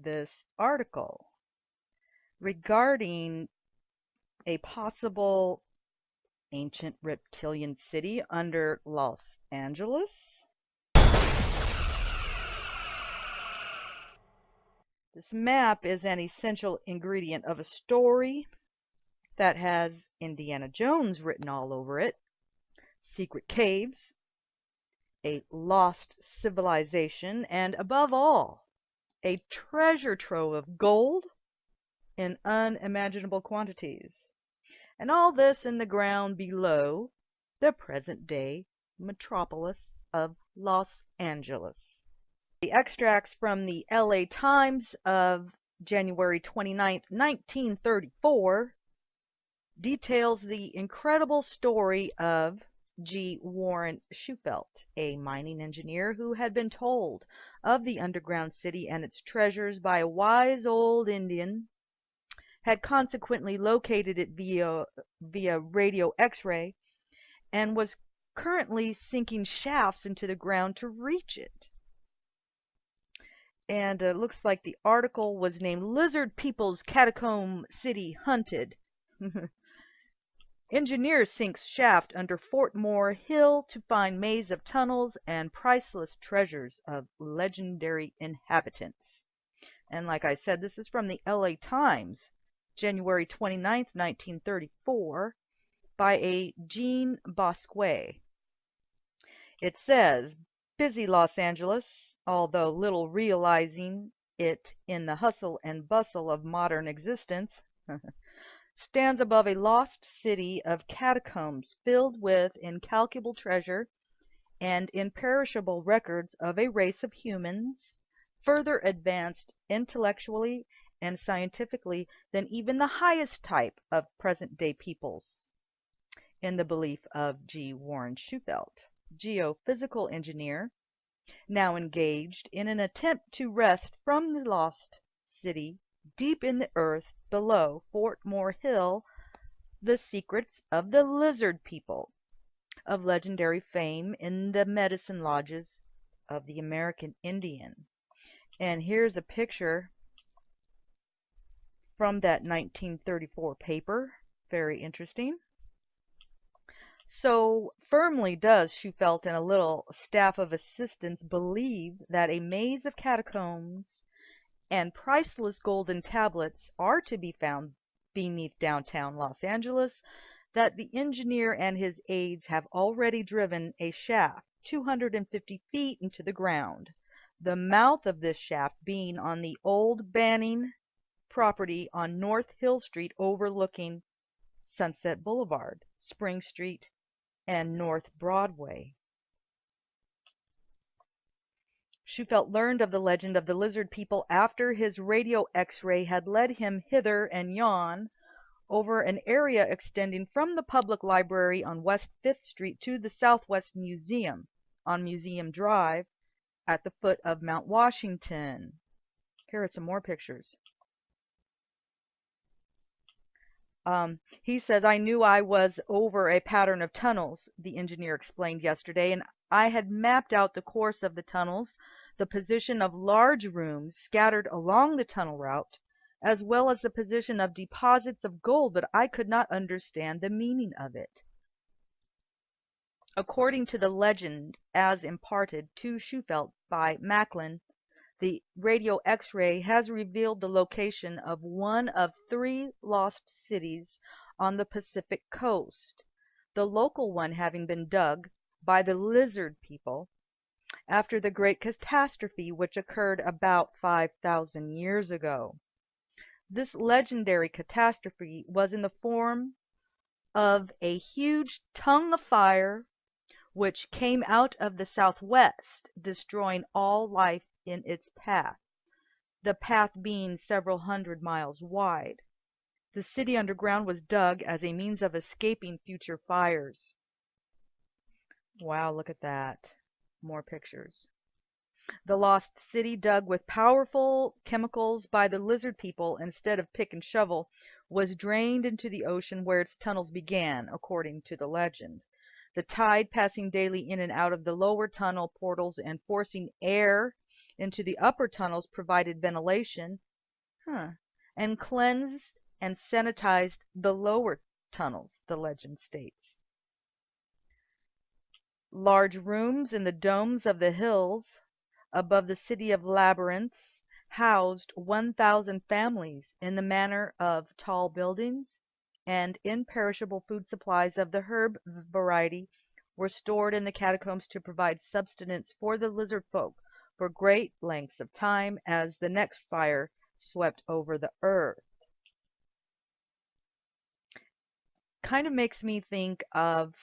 this article regarding a possible ancient reptilian city under Los Angeles. This map is an essential ingredient of a story that has Indiana Jones written all over it, secret caves, a lost civilization, and above all, a treasure trove of gold in unimaginable quantities. And all this in the ground below the present-day metropolis of Los Angeles. The extracts from the LA Times of January 29, 1934, details the incredible story of G. Warren Shufelt, a mining engineer who had been told of the underground city and its treasures by a wise old Indian, had consequently located it via radio X-ray, and was currently sinking shafts into the ground to reach it. And it looks like the article was named Lizard People's Catacomb City Hunted. Engineer sinks shaft under Fort Moore Hill to find maze of tunnels and priceless treasures of legendary inhabitants. And like I said, this is from the LA Times, January 29th, 1934, by a Jean Bosque. It says, busy Los Angeles, although little realizing it in the hustle and bustle of modern existence, stands above a lost city of catacombs filled with incalculable treasure and imperishable records of a race of humans further advanced intellectually and scientifically than even the highest type of present-day peoples, in the belief of G. Warren Shufelt, geophysical engineer, now engaged in an attempt to wrest from the lost city deep in the earth below Fort Moore Hill the secrets of the lizard people of legendary fame in the medicine lodges of the American Indian. And here's a picture from that 1934 paper. Very interesting. So firmly does Shufelt and a little staff of assistants believe that a maze of catacombs and priceless golden tablets are to be found beneath downtown Los Angeles, that the engineer and his aides have already driven a shaft 250 feet into the ground, the mouth of this shaft being on the old Banning property on North Hill Street overlooking Sunset Boulevard, Spring Street, and North Broadway. Shufelt learned of the legend of the lizard people after his radio X-ray had led him hither and yon over an area extending from the public library on West 5th Street to the Southwest Museum on Museum Drive at the foot of Mount Washington. Here are some more pictures. He says, I knew I was over a pattern of tunnels, the engineer explained yesterday, and I had mapped out the course of the tunnels, the position of large rooms scattered along the tunnel route, as well as the position of deposits of gold, but I could not understand the meaning of it. According to the legend as imparted to Shufelt by Macklin, the radio X-ray has revealed the location of one of 3 lost cities on the Pacific coast, the local one having been dug by the lizard people after the great catastrophe which occurred about 5,000 years ago. This legendary catastrophe was in the form of a huge tongue of fire which came out of the southwest, destroying all life in its path, the path being several hundred miles wide. The city underground was dug as a means of escaping future fires. Wow, look at that. More pictures. The lost city, dug with powerful chemicals by the lizard people instead of pick and shovel, was drained into the ocean where its tunnels began, according to the legend. The tide passing daily in and out of the lower tunnel portals and forcing air into the upper tunnels provided ventilation, and cleansed and sanitized the lower tunnels, the legend states. Large rooms in the domes of the hills above the city of labyrinths housed 1,000 families in the manner of tall buildings, and imperishable food supplies of the herb variety were stored in the catacombs to provide sustenance for the lizard folk for great lengths of time as the next fire swept over the earth. Kind of makes me think of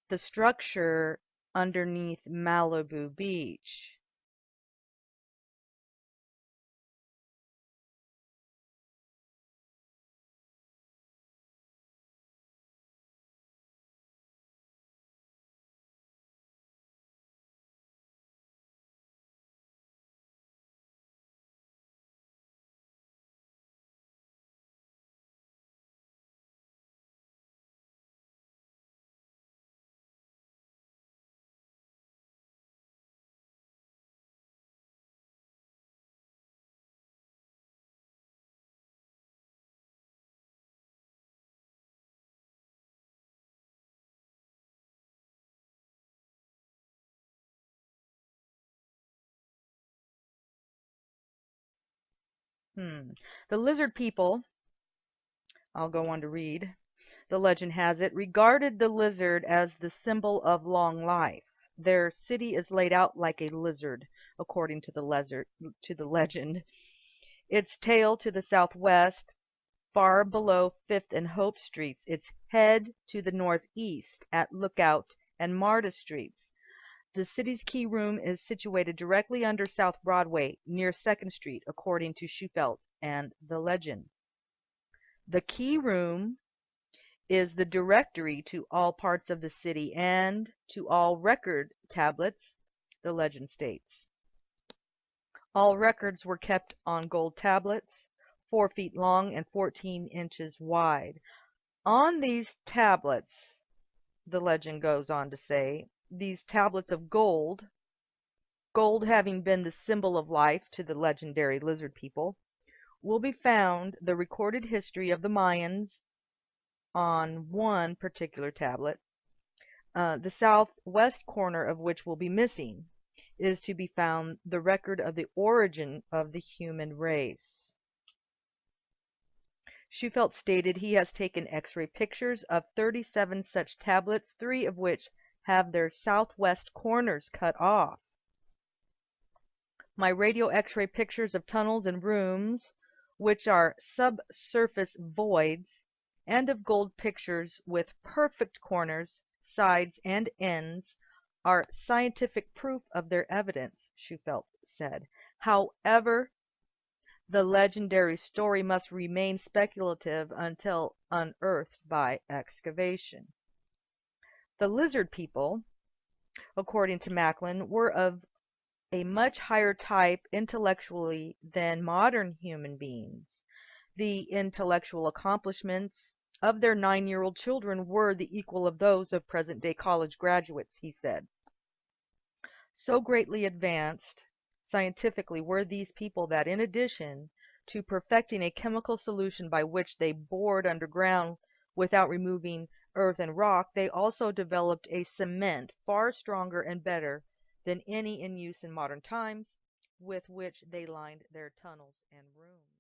the structure underneath Malibu Beach. The lizard people, I'll go on to read, the legend has it, regarded the lizard as the symbol of long life. Their city is laid out like a lizard, according to the legend. Its tail to the southwest, far below Fifth and Hope Streets, its head to the northeast at Lookout and Marta Streets. The city's key room is situated directly under South Broadway, near 2nd Street, according to Shufelt and the legend. The key room is the directory to all parts of the city and to all record tablets, the legend states. All records were kept on gold tablets, 4 feet long and 14 inches wide. On these tablets, the legend goes on to say, these tablets of gold, gold having been the symbol of life to the legendary lizard people, will be found the recorded history of the Mayans on one particular tablet, the southwest corner of which will be missing, is to be found the record of the origin of the human race. Shufelt stated he has taken X-ray pictures of 37 such tablets, 3 of which have their southwest corners cut off. My radio X-ray pictures of tunnels and rooms, which are subsurface voids, and of gold pictures with perfect corners, sides, and ends, are scientific proof of their evidence, Shufelt said. However, the legendary story must remain speculative until unearthed by excavation. The lizard people, according to Macklin, were of a much higher type intellectually than modern human beings. The intellectual accomplishments of their 9-year-old children were the equal of those of present-day college graduates, he said. So greatly advanced scientifically were these people that in addition to perfecting a chemical solution by which they bored underground without removing earth and rock, they also developed a cement far stronger and better than any in use in modern times, with which they lined their tunnels and rooms.